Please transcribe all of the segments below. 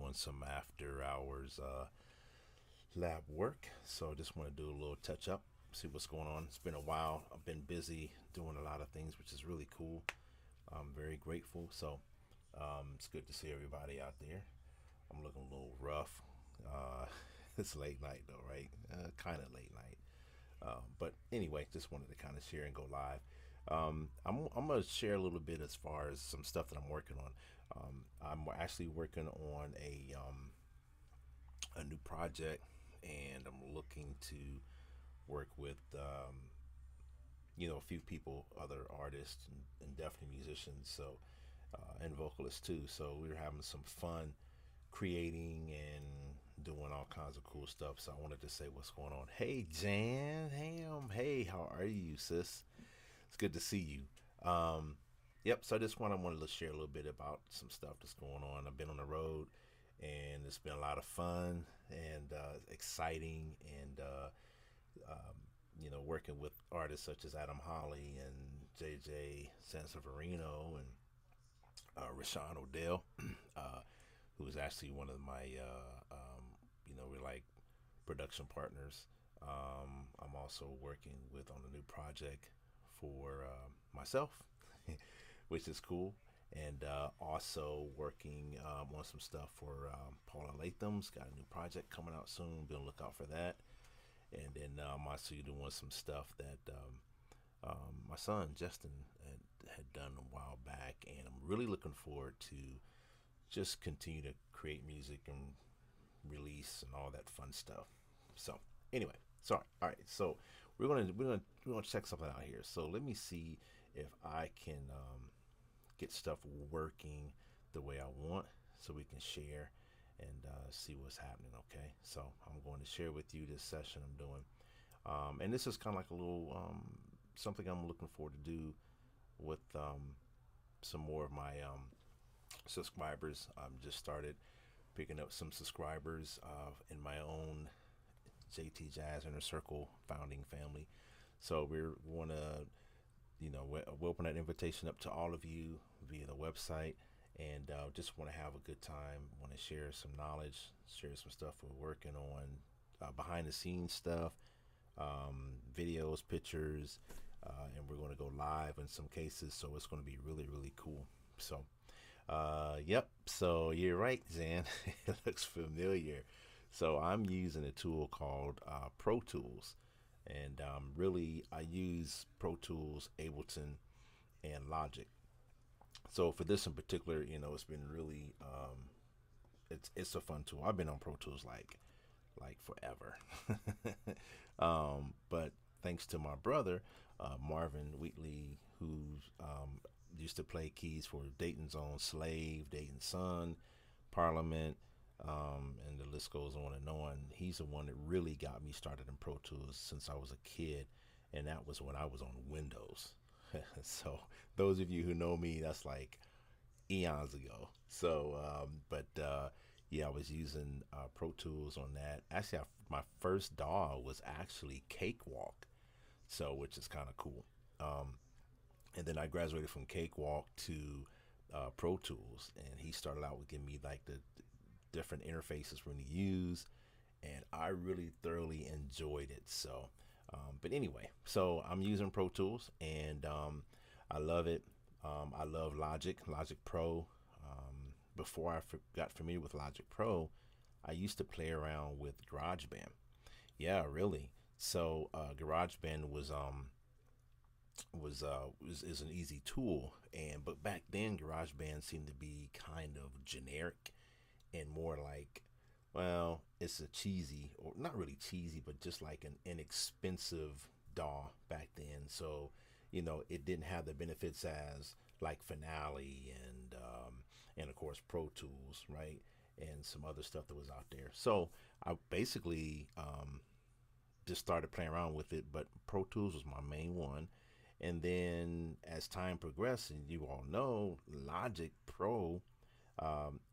doing some after hours lab work. So I just want to do a little touch up, see what's going on. It's been a while. I've been busy doing a lot of things, which is really cool. I'm very grateful. So it's good to see everybody out there. I'm looking a little rough. Uh, it's late night though, right? Kind of late night. But anyway, just wanted to kind of share and go live. I'm going to share a little bit as far as some stuff that I'm working on. I'm actually working on a new project, and I'm looking to work with a few people, other artists, and definitely musicians. So and vocalists too. So we were having some fun creating and doing all kinds of cool stuff. So I wanted to say what's going on. Hey Jan, hey, how are you, sis? It's good to see you. Yep. So I just wanted to share a little bit about some stuff that's going on. I've been on the road, and it's been a lot of fun and exciting, and working with artists such as Adam Holly and JJ Sanseverino and Rashawn Odell, uh, who is actually one of my, we're like production partners. I'm also working with on a new project for myself, which is cool. And also working on some stuff for Paula Latham's got a new project coming out soon. Be on the lookout for that. And then I'm also doing some stuff that my son Justin had done a while back, and I'm really looking forward to just continue to create music and release and all that fun stuff. So anyway, sorry. All right, so we're gonna check something out here. So let me see if I can get stuff working the way I want, so we can share and see what's happening. Okay, so I'm going to share with you this session I'm doing, and this is kind of like a little something I'm looking forward to do with some more of my subscribers. Just started picking up some subscribers in my own JTJazz Inner Circle founding family. So we want to, we open that invitation up to all of you via the website, and just want to have a good time. Want to share some knowledge, share some stuff we're working on, behind the scenes stuff, videos, pictures, and we're going to go live in some cases. So it's going to be really, really cool. So, yep. So you're right, Zan. It looks familiar. So I'm using a tool called Pro Tools, and really I use Pro Tools, Ableton, and Logic. So for this in particular, it's been really it's a fun tool. I've been on Pro Tools like forever. But thanks to my brother, Marvin Wheatley, who used to play keys for Dayton's Own Slave, Dayton Sun, Parliament, and the list goes on and on. He's the one that really got me started in Pro Tools since I was a kid, and that was when I was on Windows. So those of you who know me, that's like eons ago. So, yeah, I was using Pro Tools on that. Actually, my first DAW was actually Cakewalk, so which is kind of cool. And then I graduated from Cakewalk to Pro Tools, and he started out with giving me like the different interfaces for me to use, and I really thoroughly enjoyed it. So, but anyway, so I'm using Pro Tools, and I love it. I love Logic Pro. Before I got familiar with Logic Pro, I used to play around with GarageBand. Yeah, really. So GarageBand was is an easy tool, and but back then GarageBand seemed to be kind of generic and more like, well, it's a cheesy, or not really cheesy, but just like an inexpensive DAW back then. So it didn't have the benefits as like Finale and of course Pro Tools, right? And some other stuff that was out there. So I basically just started playing around with it, but Pro Tools was my main one. And then as time progressed, and you all know, Logic Pro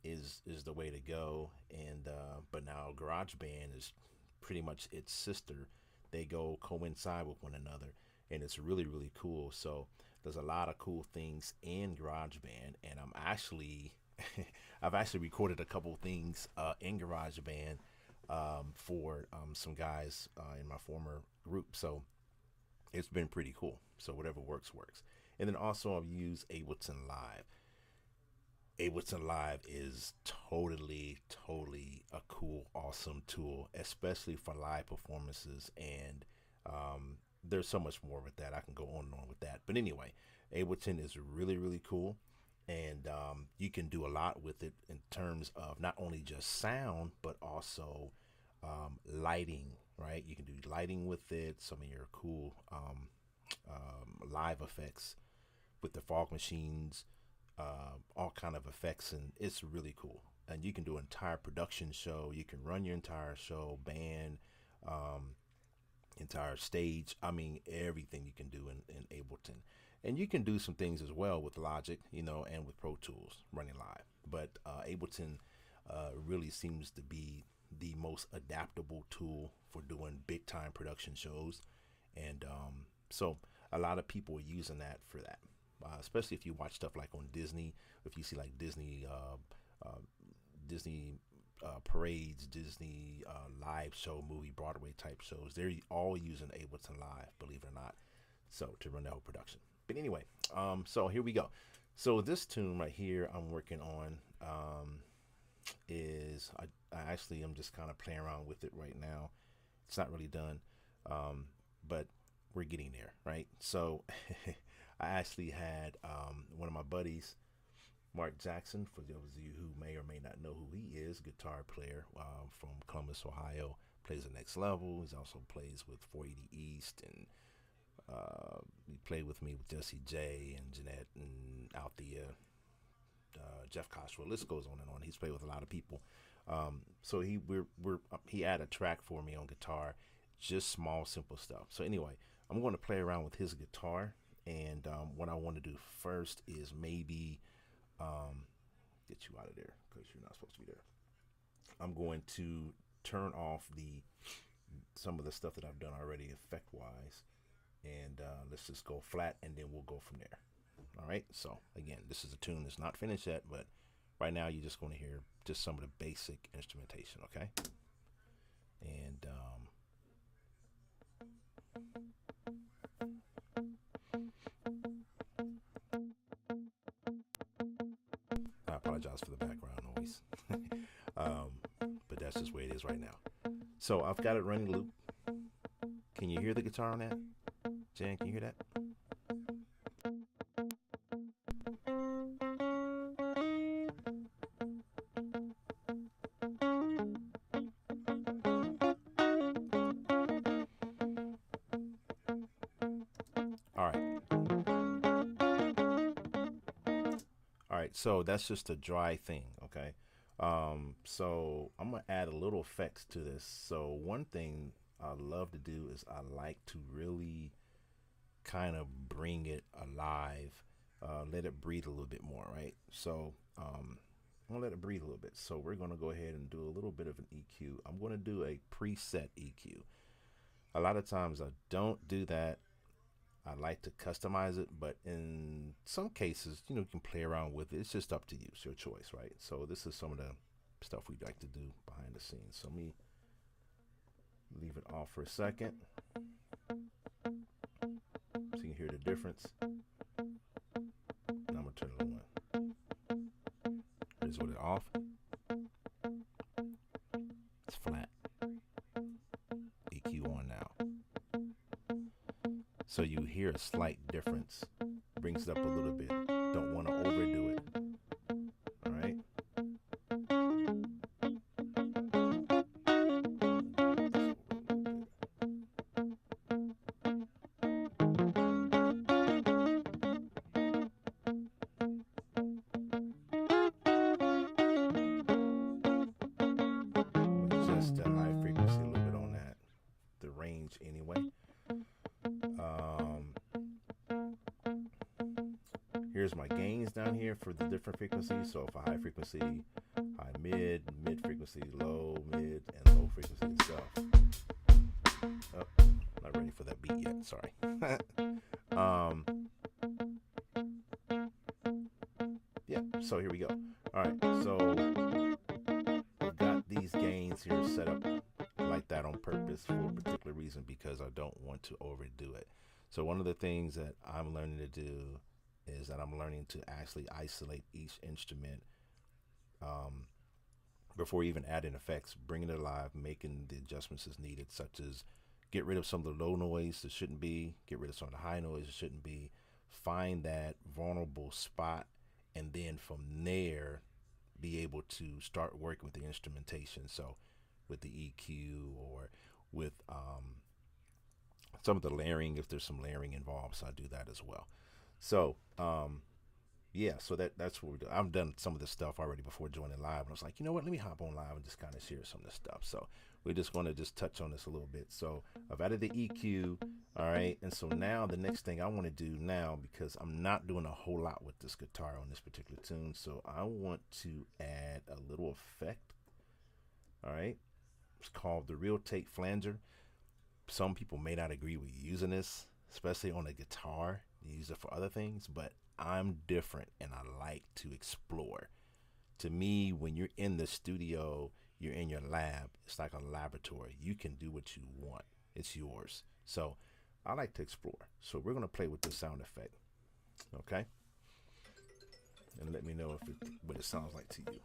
is the way to go. And but now GarageBand is pretty much its sister. They go coincide with one another, and it's really, really cool. So there's a lot of cool things in GarageBand, and I'm actually I've actually recorded a couple things in GarageBand for some guys in my former group. So it's been pretty cool. So whatever works, works. And then also I've used Ableton Live. Ableton Live is totally a cool, awesome tool, especially for live performances. And there's so much more with that. I can go on and on with that. But anyway, Ableton is really cool. And you can do a lot with it in terms of not only just sound, but also lighting, right? You can do lighting with it, some of your cool live effects with the fog machines, all kind of effects, and it's really cool. And you can do an entire production show. You can run your entire show, band, entire stage. I mean, everything you can do in Ableton. And you can do some things as well with Logic, and with Pro Tools running live. But Ableton really seems to be the most adaptable tool for doing big time production shows. And so a lot of people are using that for that. Especially if you watch stuff like on Disney, if you see like Disney parades, Disney live show, movie, Broadway type shows, they're all using Ableton Live, believe it or not, so to run the whole production. But anyway, so here we go. So this tune right here I'm working on is I actually am just kind of playing around with it right now. It's not really done, but we're getting there, right? So I actually had one of my buddies, Mark Jackson, for those of you who may or may not know who he is, guitar player from Columbus, Ohio, plays the Next Level. He also plays with 480 East, and he played with me with Jesse J and Jeanette and Althea, Jeff Coswell. List goes on and on. He's played with a lot of people. So he had a track for me on guitar, just small, simple stuff. So anyway, I'm going to play around with his guitar. And what I want to do first is maybe get you out of there because you're not supposed to be there. I'm going to turn off some of the stuff that I've done already effect wise, and let's just go flat, and then we'll go from there. All right. So again, this is a tune that's not finished yet, but right now you're just going to hear just some of the basic instrumentation. Okay. And I apologize for the background noise. But that's just the way it is right now. So I've got it running loop. Can you hear the guitar on that? Jan, can you hear that? All right. All right, so that's just a dry thing, okay? So I'm gonna add a little effects to this. So one thing I love to do is I like to really kind of bring it alive, let it breathe a little bit more, right? So I'm gonna let it breathe a little bit. So we're gonna go ahead and do a little bit of an EQ. I'm gonna do a preset EQ. A lot of times I don't do that. I like to customize it, but in some cases, you can play around with it. It's just up to you. It's your choice, right? So this is some of the stuff we like to do behind the scenes. So let me leave it off for a second so you can hear the difference. And I'm gonna turn it on. Here's with it off. It's flat. EQ on now. So you hear a slight difference. Brings it up a little bit. Don't want to overdo it. All right. Just a high frequency a little bit on that. The range anyway. Here's my gains down here for the different frequencies. So for high frequency, high mid frequency, low, mid, and low frequency itself. Oh, not ready for that beat yet. Sorry. Yeah, so here we go. All right, so I've got these gains here set up like that on purpose for a particular reason because I don't want to overdo it. So one of the things that I'm learning to do is that I'm learning to actually isolate each instrument um, before even adding effects, bringing it alive, making the adjustments as needed, such as get rid of some of the low noise that shouldn't be, get rid of some of the high noise that shouldn't be, find that vulnerable spot, and then from there be able to start working with the instrumentation. So with the EQ or with some of the layering, if there's some layering involved, so I do that as well. So yeah, so that's what we're doing. I've done some of this stuff already before joining live, and I was like, you know what, let me hop on live and just kind of share some of this stuff. So we're just going to just touch on this a little bit. So I've added the EQ, all right, and so now the next thing I want to do now, because I'm not doing a whole lot with this guitar on this particular tune, so I want to add a little effect, all right. It's called the Real Take Flanger. Some people may not agree with using this, especially on a guitar. You use it for other things, but I'm different and I like to explore. To me, when you're in the studio, you're in your lab, it's like a laboratory. You can do what you want, it's yours. So I like to explore. So we're going to play with this sound effect, okay? And let me know if what it sounds like to you.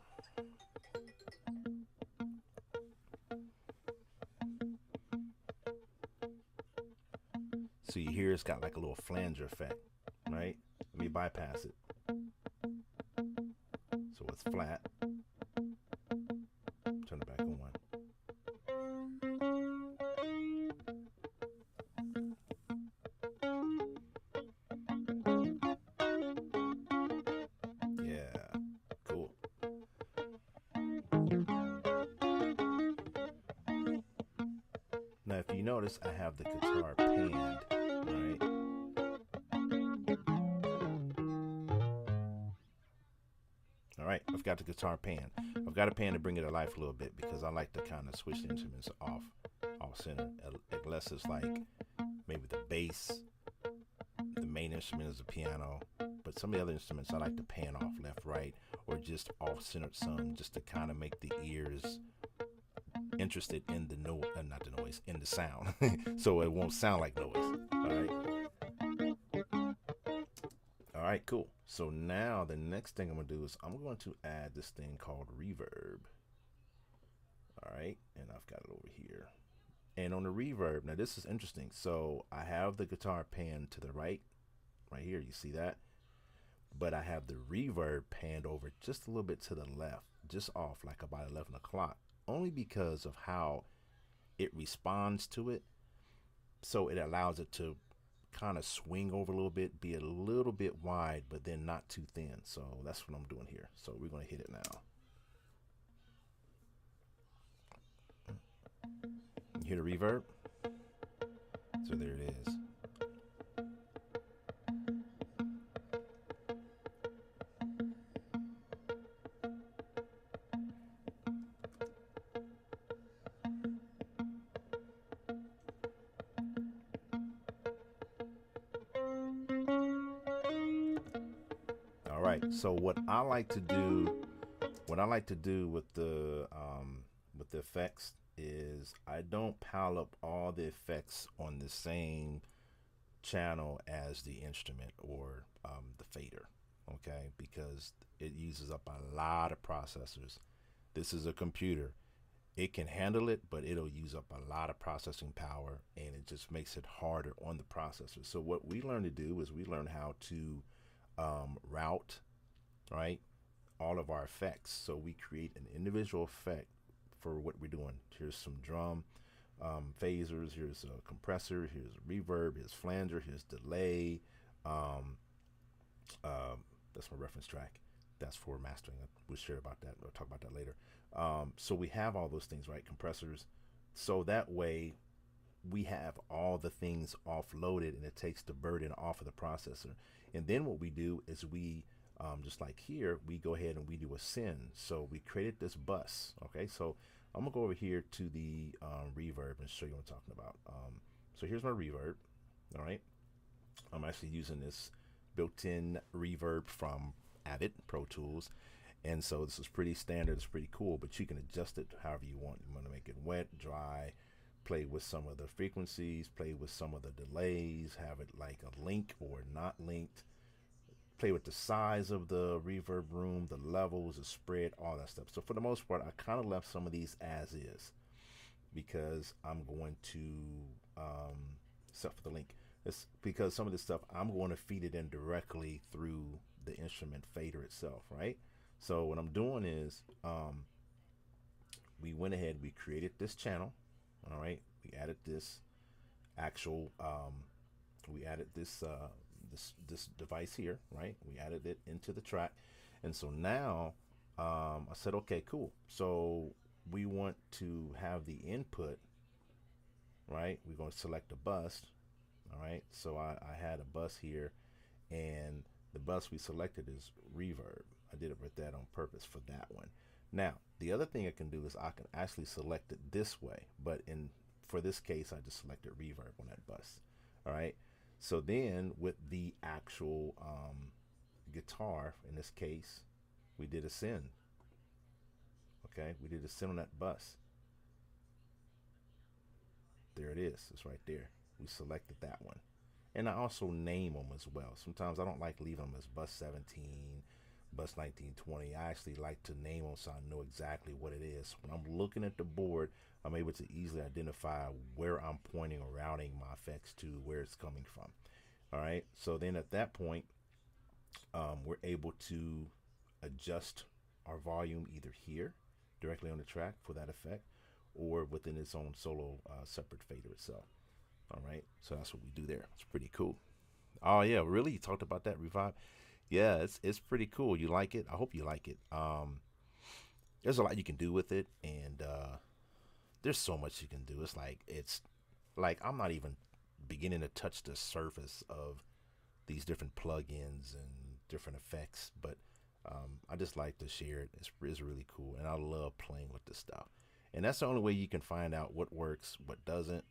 So you hear it's got like a little flanger effect, right? Let me bypass it. So it's flat. Turn it back on. Yeah, cool. Now if you notice, I have the guitar panned, right? All right, I've got the guitar pan. I've got a pan to bring it to life a little bit because I like to kind of switch the instruments off center, unless it's like maybe the bass, the main instrument is the piano, but some of the other instruments I like to pan off left, right, or just off centered some, just to kind of make the ears interested in the not the noise, in the sound, so it won't sound like noise. All right. All right, cool. So now the next thing I'm gonna do is I'm going to add this thing called reverb. All right, and I've got it over here. And on the reverb, now this is interesting. So I have the guitar pan to the right here. You see that? But I have the reverb panned over just a little bit to the left, just off like about 11 o'clock, only because of how it responds to it. So it allows it to kind of swing over a little bit, be a little bit wide, but then not too thin. So that's what I'm doing here. So we're going to hit it now. You hear the reverb? So there it is. All right. So what I like to do with the effects is I don't pile up all the effects on the same channel as the instrument or the fader, okay? Because it uses up a lot of processors. This is a computer. It can handle it, but it'll use up a lot of processing power, and it just makes it harder on the processor. So what we learn to do is we learn how to route, right, all of our effects. So we create an individual effect for what we're doing. Here's some drum phasers, here's a compressor, here's a reverb, here's flanger, here's delay. That's my reference track. That's for mastering. We'll share about that. We'll talk about that later. So we have all those things, right? Compressors. So that way we have all the things offloaded and it takes the burden off of the processor. And then what we do is we, just like here, we go ahead and we do a send. So we created this bus. Okay, so I'm gonna go over here to the reverb and show you what I'm talking about. So here's my reverb. All right, I'm actually using this built-in reverb from Avid Pro Tools, And so this is pretty standard. It's pretty cool, but you can adjust it however you want. You want to make it wet, dry, play with some of the frequencies, play with some of the delays, have it like a link or not linked, play with the size of the reverb room, the levels, the spread, all that stuff. So for the most part, I kind of left some of these as is because I'm going to, except for the link, it's because some of this stuff I'm going to feed it in directly through the instrument fader itself, right? So what I'm doing is we went ahead, we created this channel, all right? We added this actual, we added this, this device here, right? We added it into the track. And so now I said, okay, cool. So we want to have the input, right? We're going to select a bus, all right? So I had a bus here, and the bus we selected is reverb. I did it with that on purpose for that one. Now, the other thing I can do is I can actually select it this way, but for this case, I just selected reverb on that bus, all right? So then with the actual guitar, in this case, we did a send, okay? We did a send on that bus. There it is, it's right there. We selected that one. And I also name them as well. Sometimes I don't like leaving them as bus 17, bus 1920. I actually like to name them so I know exactly what it is. When I'm looking at the board, I'm able to easily identify where I'm pointing or routing my effects to, where it's coming from. All right, so then at that point, we're able to adjust our volume either here, directly on the track for that effect, or within its own solo separate fader itself. All right, so that's what we do there. It's pretty cool. Oh yeah, really? You talked about that revive? Yeah, it's pretty cool. You like it? I hope you like it. There's a lot you can do with it, and there's so much you can do. It's like I'm not even beginning to touch the surface of these different plugins and different effects, but I just like to share it. It's really cool, and I love playing with this stuff. And that's the only way you can find out what works, what doesn't,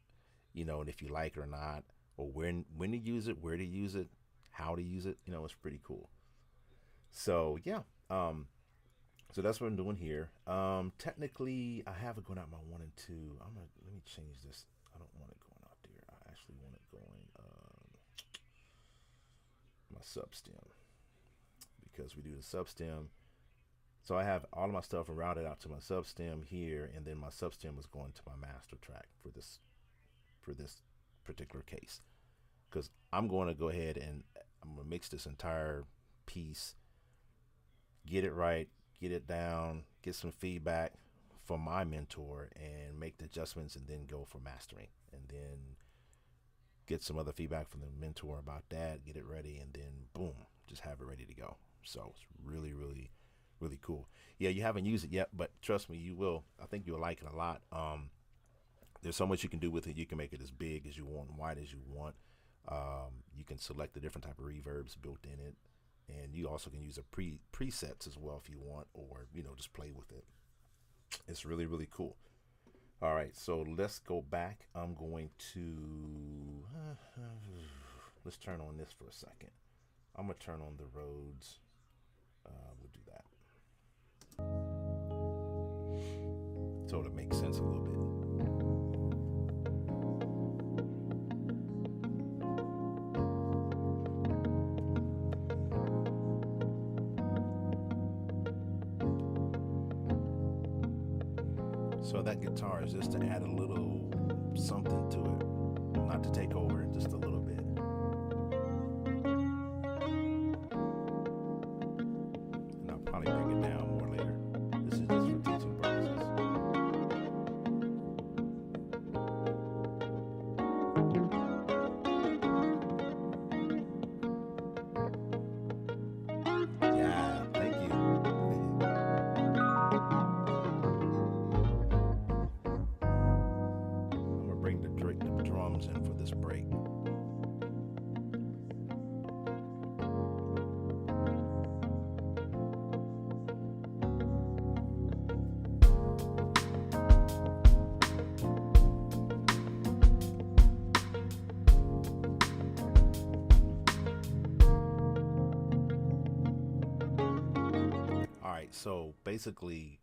you know, and if you like it or not, or when to use it, where to use it, how to use it. You know, it's pretty cool. So yeah, so that's what I'm doing here. Technically, I have it going out my 1 and 2. Let me change this. I don't want it going out there. I actually want it going my substem, because we do the substem. So I have all of my stuff routed out to my substem here, and then my substem is going to my master track for this particular case, because I'm going to go ahead and I'm going to mix this entire piece, get it right, get it down, get some feedback from my mentor, and make the adjustments, and then go for mastering, and then get some other feedback from the mentor about that, get it ready, and then boom, just have it ready to go. So it's really, really, really cool. Yeah, you haven't used it yet, but trust me, you will. I think you'll like it a lot. There's so much you can do with it. You can make it as big as you want, wide as you want. You can select the different type of reverbs built in it, and you also can use a presets as well if you want, or you know, just play with it. It's really, really cool. All right, so let's go back. I'm going to let's turn on this for a second. I'm gonna turn on the Rhodes. We'll do that so it makes sense a little bit. So that guitar is just to add a little something to it, not to take over, just a little bit. And I'll probably bring it down more later. This is just for teaching purposes. Yeah, thank you. I'm gonna bring the drums in for this break. So basically,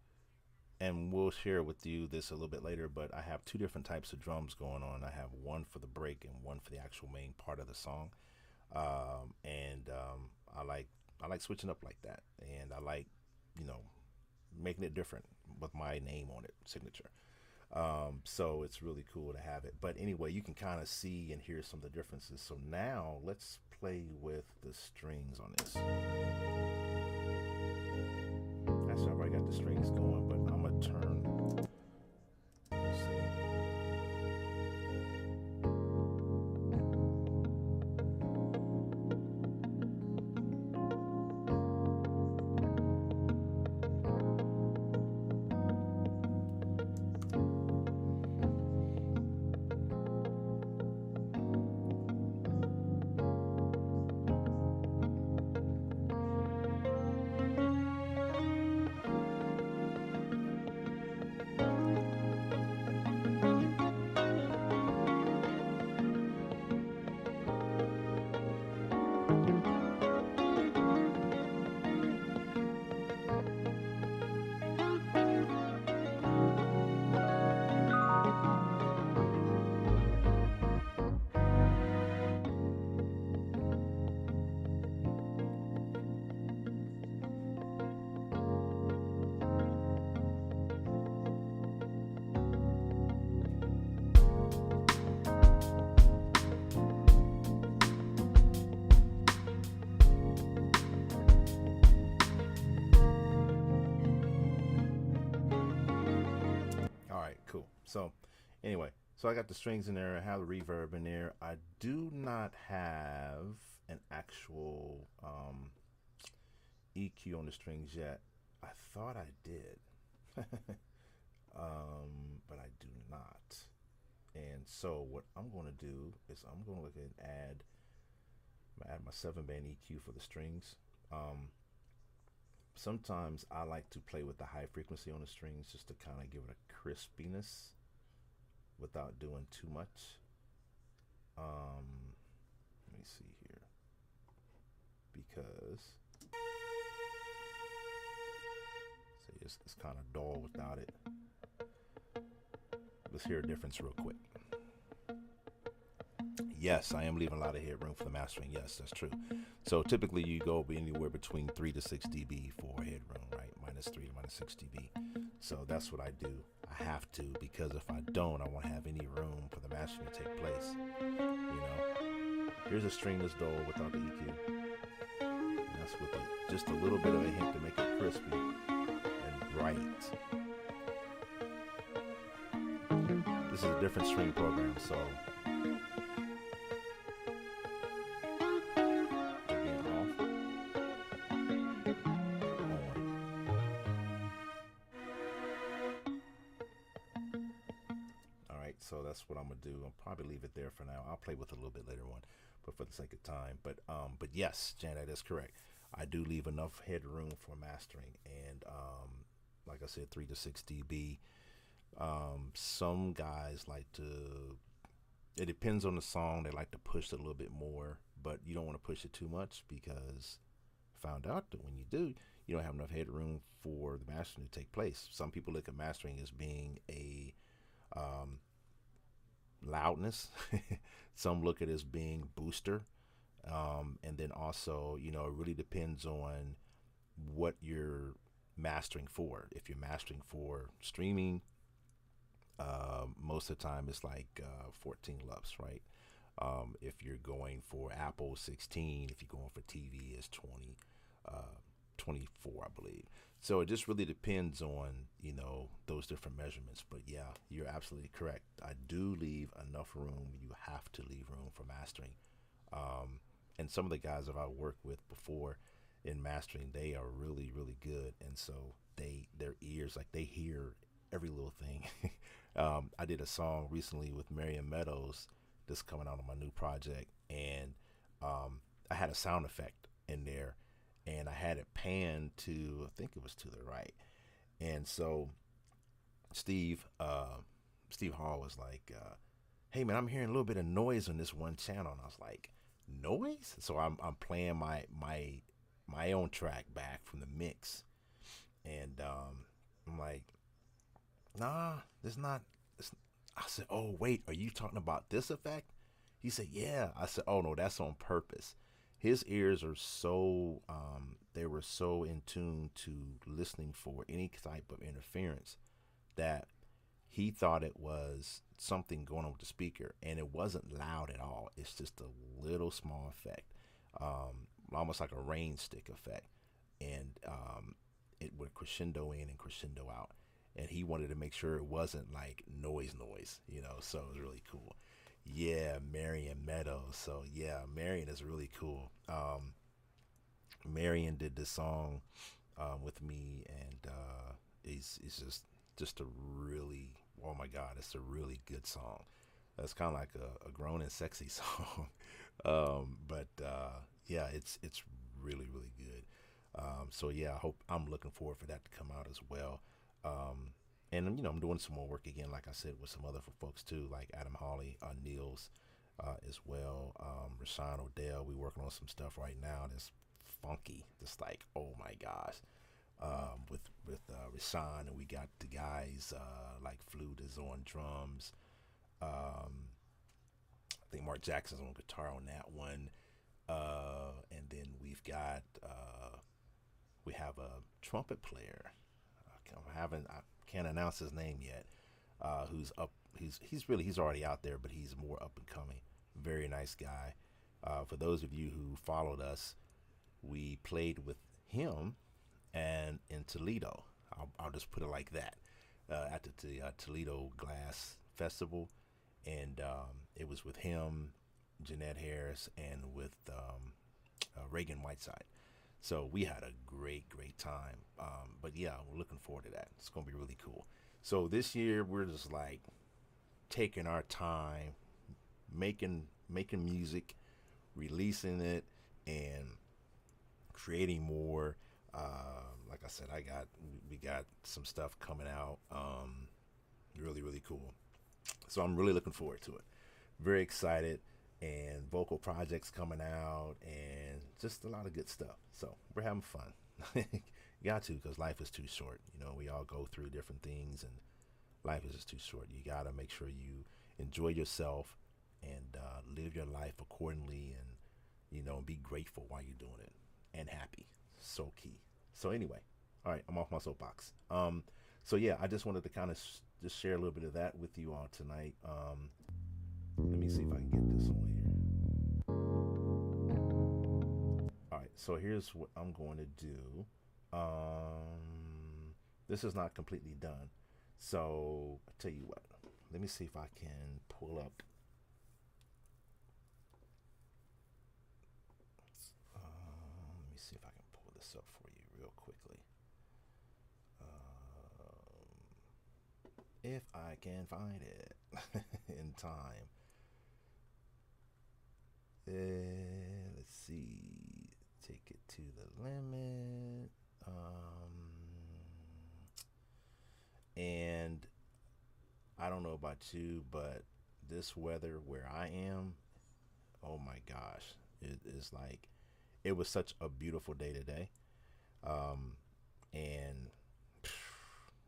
and we'll share with you this a little bit later, but I have two different types of drums going on. I have one for the break and one for the actual main part of the song. And I like I like switching up like that, and I like, you know, making it different with my name on it, signature. So it's really cool to have it. But anyway, you can kind of see and hear some of the differences. So now let's play with the strings on this. Actually, I've already got the strings going, but I'm gonna turn. Let's see. All right, cool. So, anyway, so I got the strings in there. I have the reverb in there. I do not have an actual EQ on the strings yet. I thought I did, but I do not. And so, what I'm going to do is I'm going to look and add my 7-band EQ for the strings. Sometimes I like to play with the high frequency on the strings just to kind of give it a crispiness without doing too much. Let me see here, because see, it's kind of dull without it. Let's hear a difference real quick. Yes, I am leaving a lot of headroom for the mastering. Yes, that's true. So typically you go anywhere between 3 to 6 dB for headroom, right? -3 to -6 dB. So that's what I do. I have to, because if I don't, I won't have any room for the mastering to take place. You know, here's a string that's dull without the EQ. And that's with just a little bit of a hint to make it crispy and bright. This is a different string program, so so that's what I'm gonna do. I'll probably leave it there for now. I'll play with it a little bit later on, but for the sake of time. But yes, Janet, that's correct. I do leave enough headroom for mastering, and like I said, 3 to 6 dB. Some guys like to. It depends on the song. They like to push it a little bit more, but you don't want to push it too much, because I found out that when you do, you don't have enough headroom for the mastering to take place. Some people look at mastering as being a loudness. Some look at it as being booster, and then also, you know, it really depends on what you're mastering for. If you're mastering for streaming, most of the time it's like 14 LUFS, right? If you're going for Apple, 16. If you're going for TV, it's 20, 24, I believe. So it just really depends on, you know, those different measurements. But yeah, you're absolutely correct. I do leave enough room. You have to leave room for mastering. And some of the guys that I worked with before in mastering, they are really, really good. And so their ears, like, they hear every little thing. I did a song recently with Marion Meadows, that's coming out on my new project, and I had a sound effect in there, and I had it panned to, I think it was to the right. And so Steve Hall was like, hey man, I'm hearing a little bit of noise on this one channel. And I was like, noise? So I'm playing my own track back from the mix, And I'm like, nah, it's not. It's, I said, oh, wait, are you talking about this effect? He said, yeah. I said, oh, no, that's on purpose. His ears are so, they were so in tune to listening for any type of interference that he thought it was something going on with the speaker, and it wasn't loud at all. It's just a little small effect, almost like a rain stick effect, and it would crescendo in and crescendo out. And he wanted to make sure it wasn't like noise, So it was really cool. Yeah, Marion Meadows. So yeah, Marion is really cool. Marion did this song with me, and it's just a really, oh my God, it's a really good song. It's kind of like a grown and sexy song, but yeah, it's really good. So yeah, I'm looking forward for that to come out as well. And I'm doing some more work again, like I said, with some other folks too, like Adam Hawley, Niels, as well. Rashawn Odell, we working on some stuff right now that's funky. Just like, oh my gosh. With Rashawn, and we got the guys like Flute is on drums. I think Mark Jackson's on guitar on that one. And then we have a trumpet player. I can't announce his name yet. Who's up? He's already out there, but he's more up and coming. Very nice guy. For those of you who followed us, we played with him and in Toledo. I'll just put it like that. At the Toledo Glass Festival, and it was with him, Jeanette Harris, and with Reagan Whiteside. So we had a great time. But yeah, we're looking forward to that. It's gonna be really cool. So this year we're just like taking our time, making music, releasing it, and creating more. Like I said, we got some stuff coming out. Really cool. So I'm really looking forward to it. Very excited, and vocal projects coming out, and just a lot of good stuff. So we're having fun. You got to, because life is too short. We all go through different things, and life is just too short. You got to make sure you enjoy yourself and live your life accordingly, and be grateful while you're doing it, and happy. So key. So anyway, all right, I'm off my soapbox. So yeah, I just wanted to kind of just share a little bit of that with you all tonight. Let me see if I can get this on here. All right, so here's what I'm going to do. This is not completely done, so I'll tell you what. Let me see if I can pull up. Let me see if I can pull this up for you real quickly. If I can find it in time. Let's see. Take it to the limit. And I don't know about you, but this weather where I am, oh my gosh, it is like, it was such a beautiful day today. And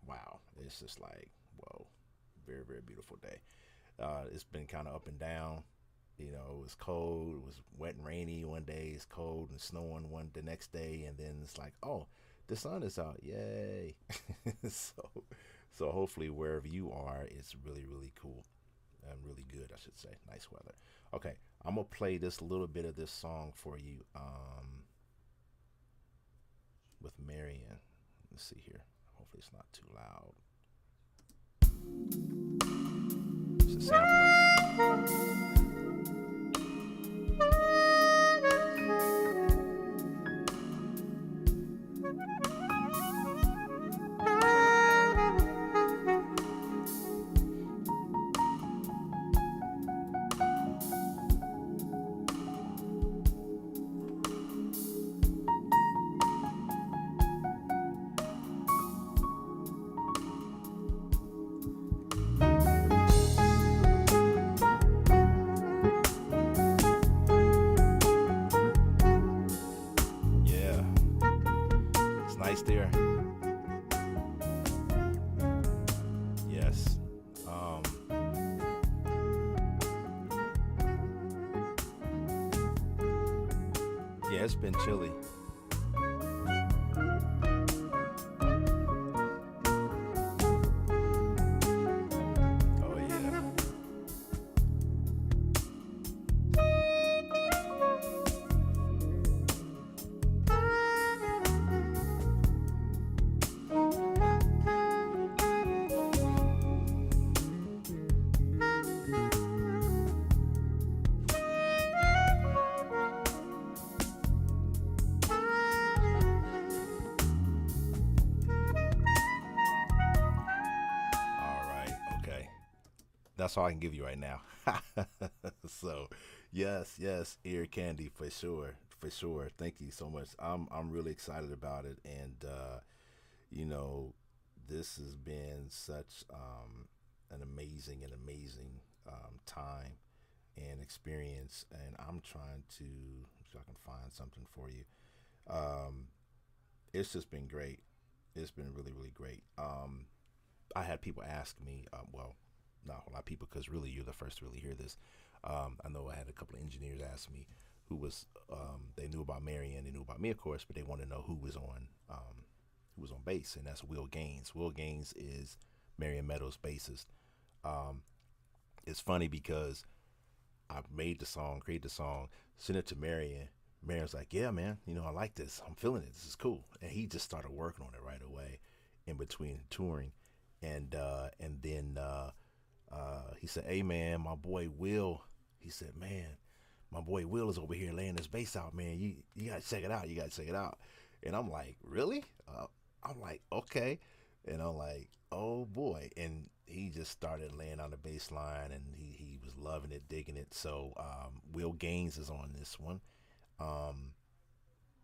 wow, it's just like, whoa, very beautiful day. It's been kind of up and down. It was cold, it was wet and rainy one day, it's cold and snowing the next day, and then it's like, oh, the sun is out, yay. so hopefully wherever you are, it's really cool and really good, I should say. Nice weather. Okay, I'm gonna play this little bit of this song for you, with Marion. Let's see here, hopefully it's not too loud. It's a sample. Nice there. it's been chilly. Oh yeah. All right. Okay. That's all I can give you right now. So, yes, yes, ear candy for sure, for sure. Thank you so much. I'm really excited about it, and you know, this has been such an amazing time and experience, and I'm trying to see if I can find something for you. Um, it's just been great. It's been really great. I had people ask me, well, not a lot of people, because really you're the first to really hear this. I know I had a couple of engineers ask me they knew about Marion, they knew about me, of course, but they want to know who was on bass, and that's Will Gaines. Will Gaines is Marion Meadows' bassist. Um, it's funny because I made the song, created the song, sent it to Marion. Marion's like, "Yeah, man, I like this. I'm feeling it. This is cool." And he just started working on it right away, in between touring, and then he said, "Hey, man, my boy Will." He said, "Man, my boy Will is over here laying his bass out, man. You gotta check it out. You gotta check it out." And I'm like, "Really?" I'm like, "Okay," and I'm like, "Oh boy!" And he just started laying on the bass line, and he was loving it, digging it. So Will Gaines is on this one. Um,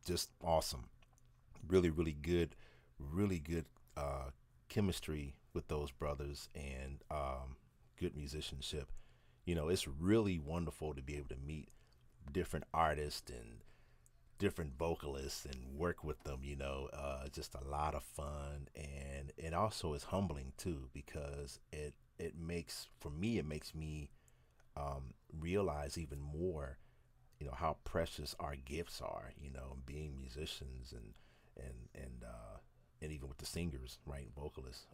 just awesome, really good, really good chemistry with those brothers, and good musicianship. It's really wonderful to be able to meet different artists and different vocalists and work with them. Just a lot of fun, and it also is humbling too, because it makes for me it makes me realize even more, how precious our gifts are, being musicians, and even with the singers, right, vocalists.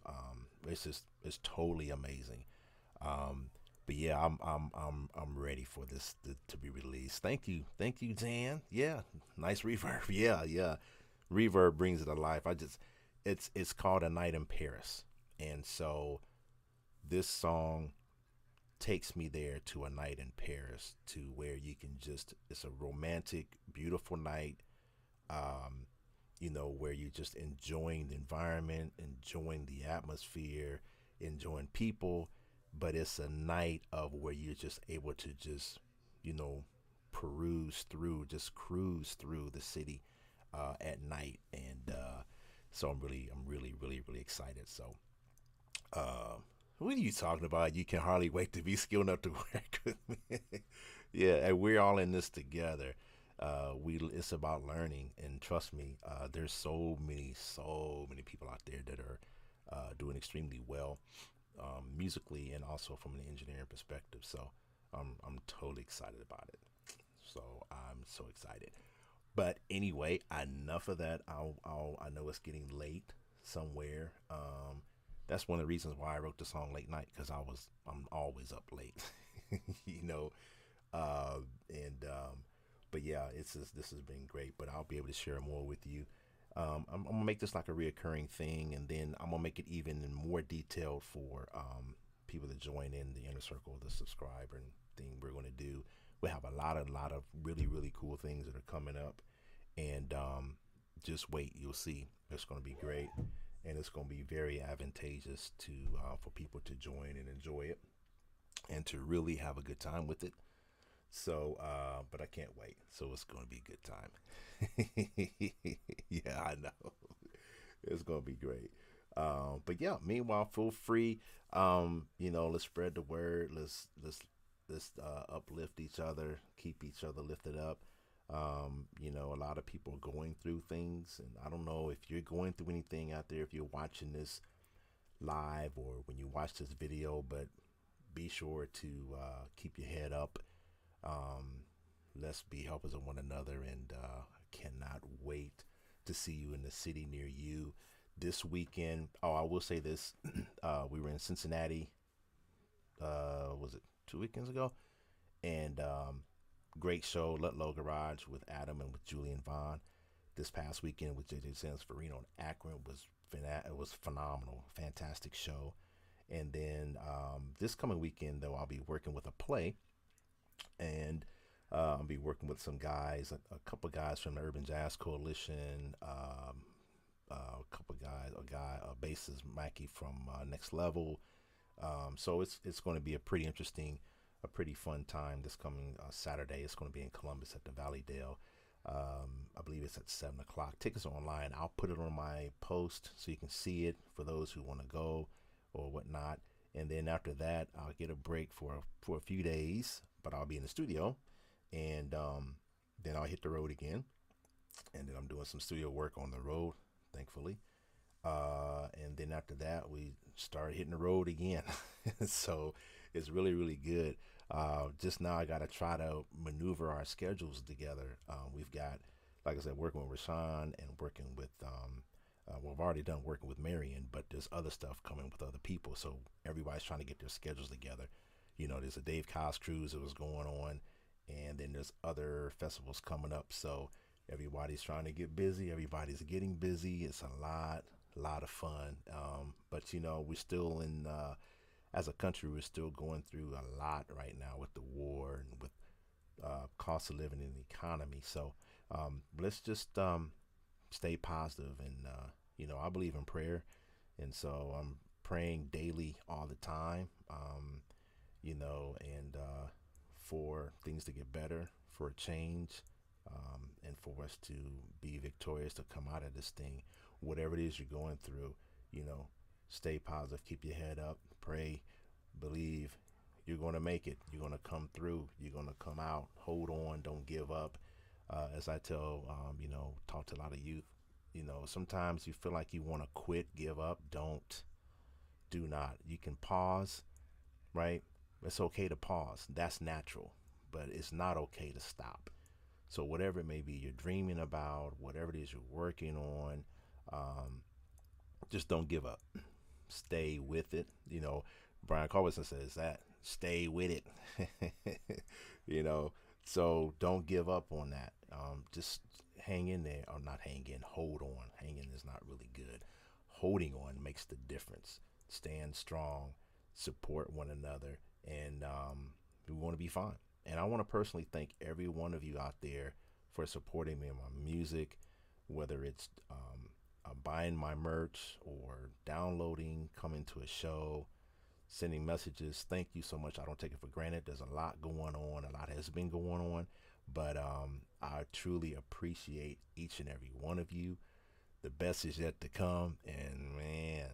It's totally amazing. Um, but yeah, I'm ready for this to be released. Thank you, Dan. Yeah, nice reverb. Yeah, yeah, reverb brings it alive. It's called A Night in Paris, and so this song takes me there to a night in Paris, to where you can just, it's a romantic, beautiful night, um, where you're just enjoying the environment, enjoying the atmosphere, enjoying people, but it's a night of where you're just able to just, you know, just cruise through the city at night, and so I'm really excited. So, uh, what are you talking about? You can hardly wait to be skilled enough to work with me. Yeah, and we're all in this together. It's about learning, and trust me, there's so many people out there that are doing extremely well, musically, and also from an engineering perspective. So I'm totally excited about it. So I'm so excited. But anyway, enough of that. I know it's getting late somewhere. That's one of the reasons why I wrote the song late night, because I'm always up late, you know. And But yeah, this has been great. But I'll be able to share more with you. I'm gonna make this like a reoccurring thing, and then I'm gonna make it even more detailed for people to join in the inner circle, the subscriber and thing we're gonna do. We have a lot of really cool things that are coming up, and just wait, you'll see. It's gonna be great, and it's gonna be very advantageous to for people to join and enjoy it, and to really have a good time with it. So, but I can't wait. So it's going to be a good time. Yeah, I know. It's going to be great. But yeah, meanwhile, feel free. Let's spread the word. Let's uplift each other, keep each other lifted up. A lot of people are going through things, and I don't know if you're going through anything out there, if you're watching this live or when you watch this video, but be sure to keep your head up. Let's be helpers of one another, and cannot wait to see you in the city near you this weekend. Oh, I will say this. We were in Cincinnati, was it 2 weekends ago? And great show, Ludlow Garage with Adam and with Julian Vaughn. This past weekend with JTJazz After Hours in Akron it was phenomenal, fantastic show. And then this coming weekend, though, I'll be working with a play, and I'll be working with some guys, a couple guys from the Urban Jazz Coalition, a couple guys, a bassist Mackie from Next Level. So it's going to be a pretty interesting, a pretty fun time this coming Saturday. It's going to be in Columbus at the Valleydale. I believe it's at 7 o'clock. Tickets are online. I'll put it on my post so you can see it for those who want to go or whatnot. And then after that, I'll get a break for a few days, but I'll be in the studio, and then I'll hit the road again. And then I'm doing some studio work on the road, thankfully. And then after that, we start hitting the road again. So it's really, really good. Just now, I got to try to maneuver our schedules together. We've got, like I said, working with Rashawn and working with, well, I've already done working with Marion, but there's other stuff coming with other people. So everybody's trying to get their schedules together. You know, there's a Dave Cox cruise that was going on, and then there's other festivals coming up. So everybody's trying to get busy. Everybody's getting busy. It's a lot of fun. But, you know, we're still as a country, we're still going through a lot right now with the war and with cost of living in the economy. So let's just stay positive. And, you know, I believe in prayer. And so I'm praying daily all the time, you know, and for things to get better, for a change, and for us to be victorious, to come out of this thing, whatever it is you're going through, you know, stay positive, keep your head up, pray, believe you're going to make it. You're going to come through. You're going to come out. Hold on. Don't give up. As I tell, you know, talk to a lot of youth, you know, sometimes you feel like you want to quit, give up. Don't. Do not. You can pause, right? It's okay to pause. That's natural. But it's not okay to stop. So whatever it may be you're dreaming about, whatever it is you're working on, just don't give up. Stay with it. You know, Brian Carlson says that. Stay with it. You know, so don't give up on that. Just hang in there, or not hang in, hold on. Hanging is not really good. Holding on makes the difference. Stand strong, support one another, and we want to be fine. And I want to personally thank every one of you out there for supporting me in my music, whether it's buying my merch or downloading, coming to a show, sending messages. Thank you so much. I don't take it for granted. There's a lot going on. A lot has been going on, but I truly appreciate each and every one of you. The best is yet to come, and man,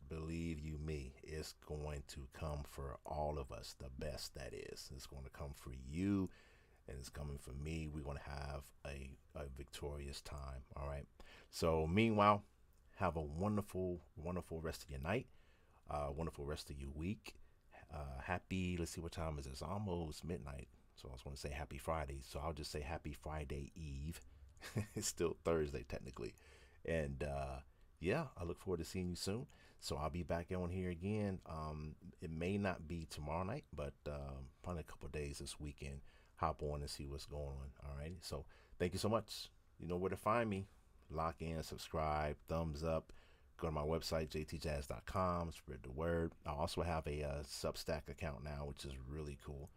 believe you me, it's going to come for all of us. The best, that is. It's going to come for you, and it's coming for me. We're going to have a victorious time. All right. So meanwhile, have a wonderful, wonderful rest of your night. Wonderful rest of your week. Happy, let's see, what time is it? It's almost midnight. So I was going to say happy Friday. So I'll just say happy Friday Eve. It's still Thursday technically. And yeah, I look forward to seeing you soon. So I'll be back on here again. It may not be tomorrow night, but probably a couple of days this weekend. Hop on and see what's going on. All right. So thank you so much. You know where to find me. Lock in, subscribe, thumbs up. Go to my website, JTJazz.com, spread the word. I also have a Substack account now, which is really cool.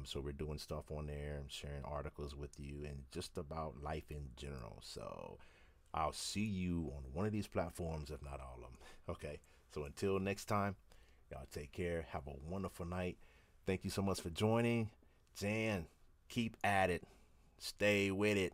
So we're doing stuff on there. I'm sharing articles with you and just about life in general. So I'll see you on one of these platforms, if not all of them. Okay. So until next time, y'all take care. Have a wonderful night. Thank you so much for joining. Jan, keep at it. Stay with it.